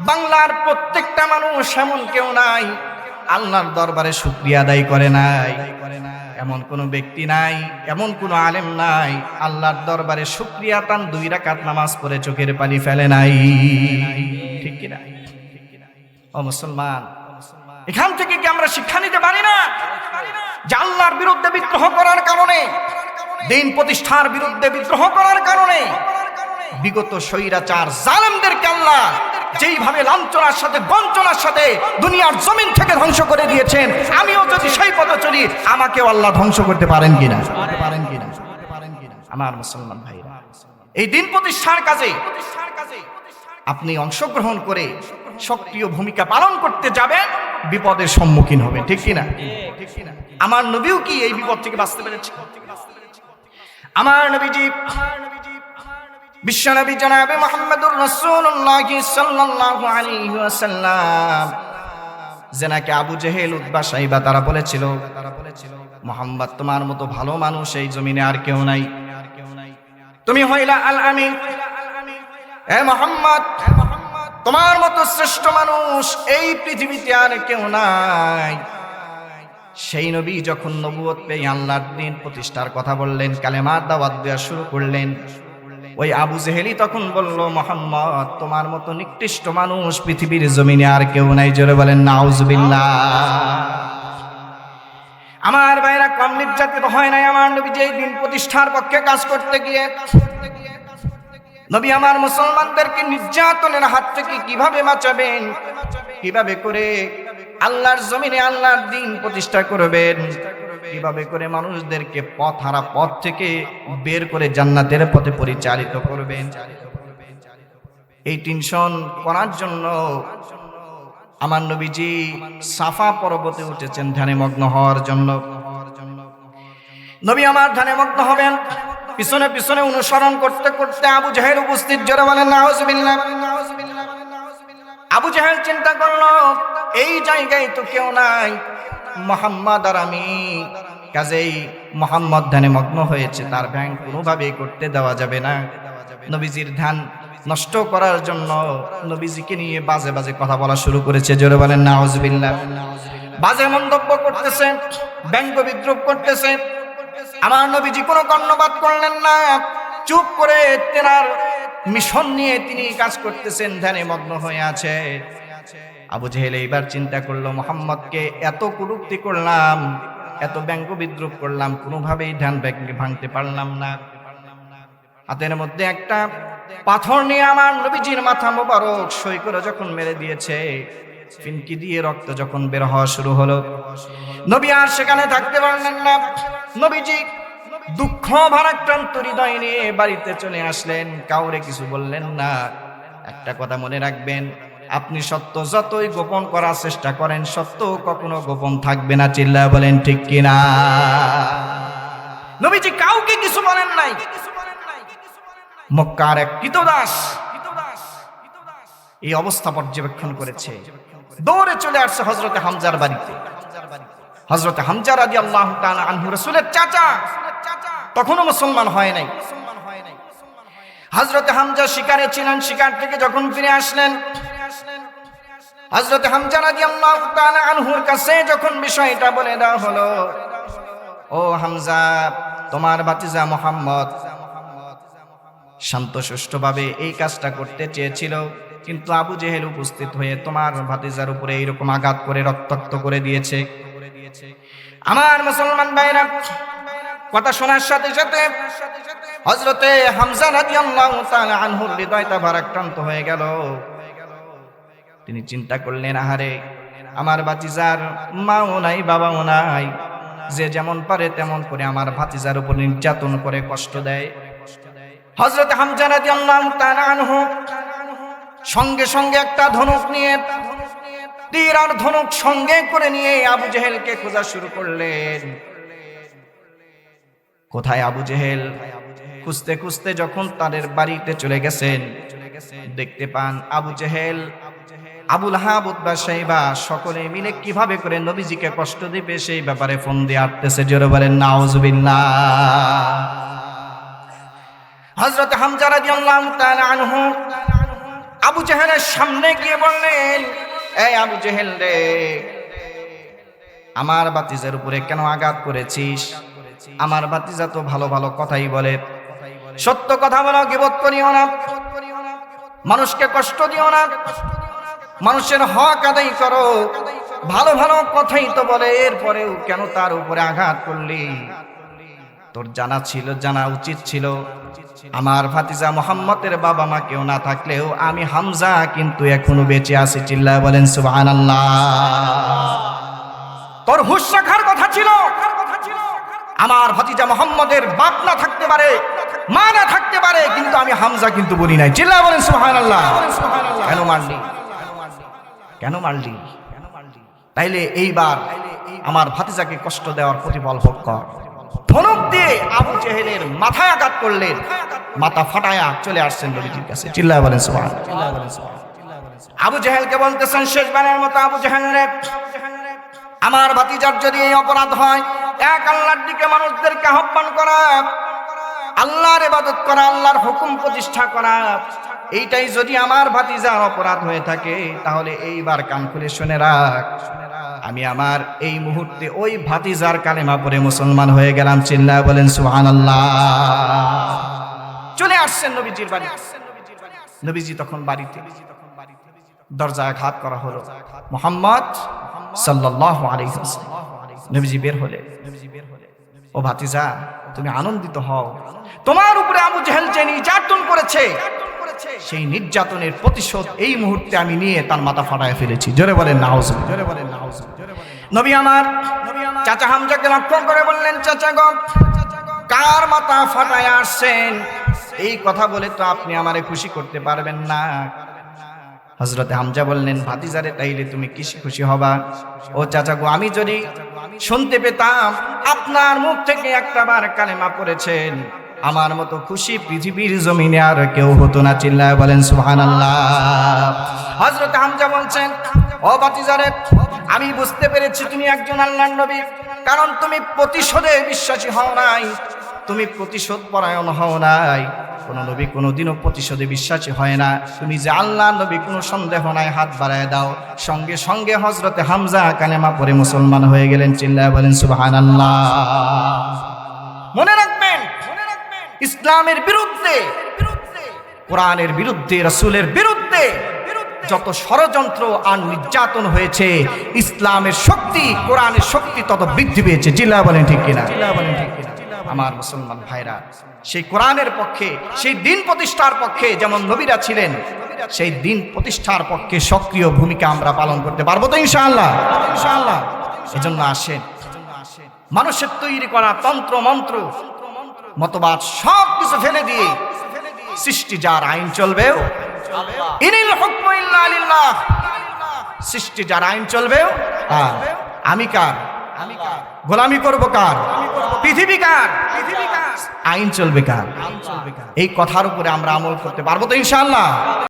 বাংলার প্রত্যেকটা মানুষ এমন কেউ নাই আল্লাহর দরবারে শুকরিয়া আদায় করে নাই। এমন কোন ব্যক্তি নাই, এমন কোন আলেম নাই আল্লাহর দরবারে শুকরিয়া তান 2 রাকাত নামাজ পড়ে চোখের পানি ফেলে নাই। ঠিক কি না? ও মুসলমান, এখান থেকে কি আমরা শিক্ষা নিতে পারি না যে আল্লাহর বিরুদ্ধে বিদ্রোহ করার কারণে, দিন প্রতিষ্ঠার বিরুদ্ধে বিদ্রোহ করার কারণে বিগত স্বৈরাচার জালেমদেরকে আল্লাহ যেইভাবে লাঞ্ছনার সাথে বঞ্চনার সাথে দুনিয়ার জমিন থেকে ধ্বংস করে দিয়েছেন, আমিও যদি সেই পথে চলি আমাকেও আল্লাহ ধ্বংস করতে পারেন কিনা? আমার মুসলমান ভাইরা, এই দিন প্রতিষ্ঠার কাজে আপনি অংশগ্রহণ করে সক্রিয় ভূমিকা পালন করতে যাবেন, বিপদের সম্মুখীন হবেন। ঠিক কিনা? আমার নবীও কি এই বিপদ থেকে বাঁচতে পেরেছে? আমার নবীজি বিশ্বনবী জনাবে মুহাম্মদুর রাসূলুল্লাহ সাল্লাল্লাহু আলাইহি ওয়াসাল্লাম জেনাকে আবু জেহেল, উতবা, সাইবা তারা বলেছিল, মুহাম্মদ তোমার মতো ভালো মানুষ এই জমিনে আর কেউ নাই, তুমি হইলা আল আমিন। হে মুহাম্মদ, তোমার মতো শ্রেষ্ঠ মানুষ এই পৃথিবীতে আর কেউ নাই। সেই নবী যখন নবুয়ত পেয়ে আল্লাহর দ্বীন প্রতিষ্ঠার কথা বললেন, কালেমার দাওয়াত দেওয়া শুরু করলেন, ওই আবু জেহেলি তখন বলল, মুহাম্মদ তোমার মতো নিকৃষ্ট মানুষ পৃথিবীর জমিনে আর কেউ নাই। জোরে বলেন নাউজুবিল্লাহ। আমার ভাইরা, কম নির্যাতিত হয় নাই আমার নবী যে দিন প্রতিষ্ঠার পক্ষে কাজ করতে গিয়ে। নবী আমার মুসলমানদেরকে নির্যাতনের হাত থেকে কিভাবে বাঁচাবেন, কিভাবে করে আল্লাহর জমিনে আল্লাহর দ্বীন প্রতিষ্ঠা করবেন, কিভাবে করে মানুষদেরকে পথ হারা পথ থেকে বের করে জান্নাতের পথে পরিচালিত করবেন, এই টেনশন করার জন্য আমার নবীজি সাফা পর্বতে উঠেছেন ধ্যানে মগ্ন হওয়ার জন্য। নবী আমার ধ্যানে মগ্ন হবেন, পিছনে পিছনে অনুসরণ করতে করতে আবু জাহেল উপস্থিত। জোরে বলেন নাউজুবিল্লাহ। আবু জাহেল চিন্তা করলো, এই জায়গায় তো কেউ নাই, মুহাম্মদ আর আমি, কাজেই মুহাম্মদ ধ্যানে মগ্ন হয়েছে, তার ভ্যাং কোনোভাবেই করতে দেওয়া যাবে না। নবীজির ধ্যান নষ্ট করার জন্য নবীজিকে নিয়ে বাজে বাজে কথা বলা শুরু করেছে। জোরে বলেন নাউজুবিল্লাহ। বাজে মন্তব্য করতেছে, ব্যঙ্গ বিদ্রুপ করতেছে। আমার নবীজি কোনো কর্ণপাত করলেন না, চুপ করে তেনার মিশন নিয়ে তিনি কাজ করতেছেন, ধ্যানে মগ্ন হয়ে আছে। আবু জেহেল এইবার চিন্তা করলো, মুহাম্মদকে এত কুরুক্তি করলাম, এত ব্যঙ্গ বিদ্রুপ করলাম, কোনোভাবেই ধ্যান ভাঙতে পারলাম না। হাতের মধ্যে একটা পাথর নিয়ে আমার নবীজির মাথা মোবারক সই করে যখন মেরে দিয়েছে, ফিনকি দিয়ে রক্ত যখন বের হওয়া শুরু হলো, নবী আর সেখানে থাকতে পারলেন না। নবীজি দুঃখ ভারাক্রান্ত হৃদয় নিয়ে বাড়িতে চলে আসলেন, কাউরে কিছু বললেন না। একটা কথা মনে রাখবেন, আপনি সত্য যতই গোপন করার চেষ্টা করেন, সত্য কখনো গোপন থাকবে না। চিল্লায়া বলেন ঠিক কিনা? নবীজি কাউকে কিছু বলেন নাই। মক্কার এক কৃতদাস এই অবস্থা পর্যবেক্ষণ করেছে, দৌড়ে চলে আসছে হযরতে হামজার বাড়িতে। হযরতে হামজা রাদিয়াল্লাহু তাআলা আনহু রাসূলের চাচা, তখনও মুসলমান হয় নাই। হযরতে হামজা শিকারে ছিলেন, শিকার থেকে যখন ফিরে আসলেন, হযরতে হামজা রাদিয়াল্লাহু তাআলা আনহুর কাছে যখন বিষয়টা বলে দেওয়া হলো, ও হামজা, তোমার ভাতিজা মুহাম্মদ শান্তশিষ্টভাবে এই কাজটা করতে চেয়েছিল, কিন্তু আবু জেহেল উপস্থিত হয়ে তোমার ভাতিজার উপরে এইরকম আঘাত করে রক্তাক্ত করে দিয়েছে। আমার মুসলমান ভাইরা, কথা শোনার সাথে সাথে হযরতে হামজা রাদিয়াল্লাহু তাআলা আনহুর হৃদয়টা ভারাক্রান্ত হয়ে গেল। তিনি চিন্তা করলেন, আহারে, আমার ভাতিজার মাও নাই, বাবাও নাই, যে যেমন পারে তেমন করে আমার ভাতিজার উপর নির্যাতন করে কষ্ট দেয়। হযরতে হামজা রাদিয়াল্লাহু তাআলা আনহু সঙ্গে সঙ্গে একটা ধনুক নিয়ে, তীর আর ধনুক সঙ্গে করে নিয়ে আবু জেহেলকে খোঁজা শুরু করলেন। কোথায় আবু জেহেল? খুঁজতে খুঁজতে যখন তাদের বাড়িতে চলে গেছেন, দেখতে পান আবু জেহেল, আবু লাহাব, উতবা, সাইবা সকলে মিলে কিভাবে করে নবীজিকে কষ্ট দিবে সেই ব্যাপারে ফোন দিয়ে আসতেছে। জোরে বলেন নাউজুবিল্লাহ। হযরত হামজা রাদিয়াল্লাহু তাআলা আনহু আবু জেহেলের সামনে গিয়ে বললেন, এই আবু জেহেল রে, আমার ভাতিজার উপরে কেন আঘাত করেছিস? আমার ভাতিজা তো ভালো ভালো কথাই বলে, সত্য কথা বলো, গীবত করিও না, মানুষকে কষ্ট দিও না, মানুষের হক আদায় করো, ভালো ভালো কথাই তো বলে, এরপরেও কেন তার উপরে আঘাত করলি? তোর জানা উচিত ছিল আমার ভাতিজা মুহাম্মদের বাবা মা কেউ না থাকলেও আমি হামজা কিন্তু এখনো বেঁচে আছি। চিল্লায় বলেন সুবহানাল্লাহ। তোর হুঁশ রাখার কথা ছিল আমার ভাতিজা মুহাম্মদের বাপ না থাকতে পারে, মা না থাকতে পারে, কিন্তু আমি হামজা কিন্তু বলি নাই। চিল্লায় বলেন সুবহানাল্লাহ। কেন মারলি? কেন মারলি? তাইলে এইবার আমার ভাতিজাকে কষ্ট দেওয়ার প্রতিফল ভোগ কর। ধনুক দিয়ে আবু জেহেলের মাথায় আঘাত করলেন, মাথা ফাটায়া চলে আসছেন নবীজির কাছে। চিল্লায় বলেন সুবহানাল্লাহ। আবু জেহেলকে বলতেছেন শেষবারের মতো, আবু জেহেল রে, আমার ভাতিজার যদি এই অপরাধ হয়, এক আল্লাহর দিকে মানুষদেরকে আহ্বান করা, আল্লাহর ইবাদত করা, আল্লাহর হুকুম প্রতিষ্ঠা করা, এইটাই যদি আমার ভাতিজার অপরাধ হয়ে থাকে, তাহলে এইবার কান খুলে শুনে রাখ, আমি আমার এই মুহূর্তে ওই ভাতিজার কালেমা পড়ে মুসলমান হয়ে গেলাম। চিল্লায় বলেন সুবহানাল্লাহ। চলে আসছেন নবীজির বাড়ি। নবীজি তখন বাড়িতে, দরজায় আঘাত করা হলো, মুহাম্মদ সাল্লাল্লাহু আলাইহি ওয়াসাল্লাম। নবীজি বের হলে, ও ভাতিজা তুমি আনন্দিত হও, তোমার উপরে আবু জেহেল যে নির্যাতন করেছে, সেই নির্যাতনের প্রতিশোধ এই মুহূর্তে আমি নিয়ে তার মাথা ফাটায় ফেলেছি। জোরে বলেন নাউজুবিল্লাহ, জোরে বলেন নাউজুবিল্লাহ। নবী আমার চাচা হামজাকে লক্ষ্য করে বললেন, চাচা গো, কার মাথা ফাটায় আসছেন? এই কথা বলে তো আপনি আমারে খুশি করতে পারবেন না। হযরতে হামজা বললেন, ভাতিজারে তাইলে তুমি কি খুশি হবা? ও চাচা গো, আমি যদি শুনতে পেতাম আপনার মুখ থেকে একটাবার কালেমা পড়েছেন, আমার মতো খুশি পৃথিবীর জমিনে আর কেউ হতো না। চিল্লায় বলেন সুবহানাল্লাহ। হযরতে হামজা বলছেন, ও ভাতিজারে, আমি বুঝতে পেরেছি তুমি একজন আল্লাহর নবী, কারণ তুমি প্রতিশোধে বিশ্বাসী হও নাই, তুমি প্রতিশোধ পরায়ণ হও নাই। কোন নবী কোনদিনও প্রতিশোধে বিশ্বাসী হয় না। তুমি যে আল্লাহর নবী কোনো সন্দেহ নাই, হাত বাড়ায় দাও। সঙ্গে সঙ্গে হযরতে হামজা কালেমা পড়ে মুসলমান হয়ে গেলেন। চিল্লায় বলেন সুবহানাল্লাহ। মনে রাখবেন, ইসলামের বিরুদ্ধে, কোরআনের বিরুদ্ধে, রাসূলের বিরুদ্ধে যত ষড়যন্ত্র আর নির্যাতন হয়েছে, ইসলামের শক্তি, কোরআনের শক্তি তত বৃদ্ধি পেয়েছে। চিল্লায় বলেন ঠিক কিনা? আমার মুসলমান ভাইরা, সেই কোরআনের পক্ষে, সেই দিন প্রতিষ্ঠার পক্ষে যেমন নবীরা ছিলেন, সেই দিন প্রতিষ্ঠার পক্ষে সক্রিয় ভূমিকা আমরা পালন করতে পারবো তো ইনশাআল্লাহ? ইনশাআল্লাহ। এজন্য আসেন, মানুষের তৈরি করা তন্ত্র মন্ত্র মতবাদ সব কিছু ফেলে দিয়ে সৃষ্টি যার আইন চলবে, ইনিল হুকমু ইল্লা লিল্লাহ, সৃষ্টি যার আইন চলবে, আমি কার? গোলামি করব কার? পৃথিবী কার? আইন চলবে কার? এই কথার উপরে আমরা আমল করতে পারবো তো ইনশাআল্লাহ?